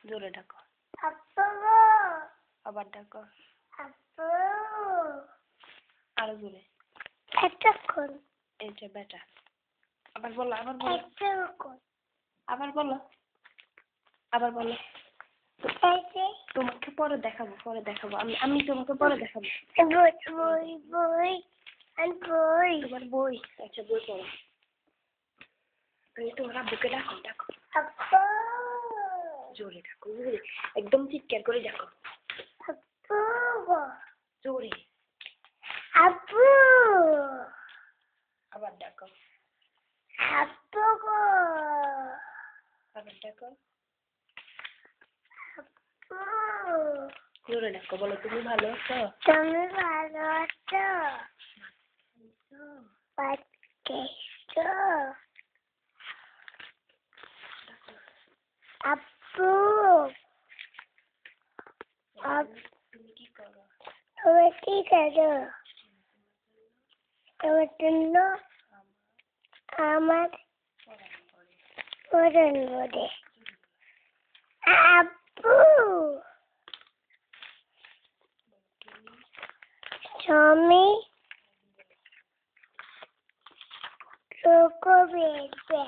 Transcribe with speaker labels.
Speaker 1: জোরে ডাকো।
Speaker 2: আপু।
Speaker 1: আবার ডাকো।
Speaker 2: আপু।
Speaker 1: আরো জোরে।
Speaker 2: এতক্ষণ।
Speaker 1: এইটা বেটা। আবার বলো, আবার বলো।
Speaker 2: এতক্ষণ।
Speaker 1: আবার বলো। আবার বলো।
Speaker 2: এই যে।
Speaker 1: তোমাকে পরে দেখাবো, পরে দেখাবো। আমি তোমাকে পরে দেখাবো।
Speaker 2: বই বই বই আর বই।
Speaker 1: তোমার বই। আচ্ছা বই পড়ো। তোমার আব্বুকে ডাকো, ডাকো।
Speaker 2: আপু।
Speaker 1: জোরে ডাকো, জোরে। একদম চিৎকার করে ডাকো।
Speaker 2: আপু।
Speaker 1: জোরে।
Speaker 2: আপু।
Speaker 1: আবার ডাকো।
Speaker 2: আপু গো।
Speaker 1: আবার ডাকো।
Speaker 2: আপু।
Speaker 1: জোরে ডাকো, বলো তুমি ভালো আছো?
Speaker 2: তুমি ভালো আছো? বাচ্চা। আপু।
Speaker 1: তুমি কি করো?
Speaker 2: তুমি কি করো? তোমার জন্য আমার পরন বলে। আপু। স্বামী রোগ বেড়ে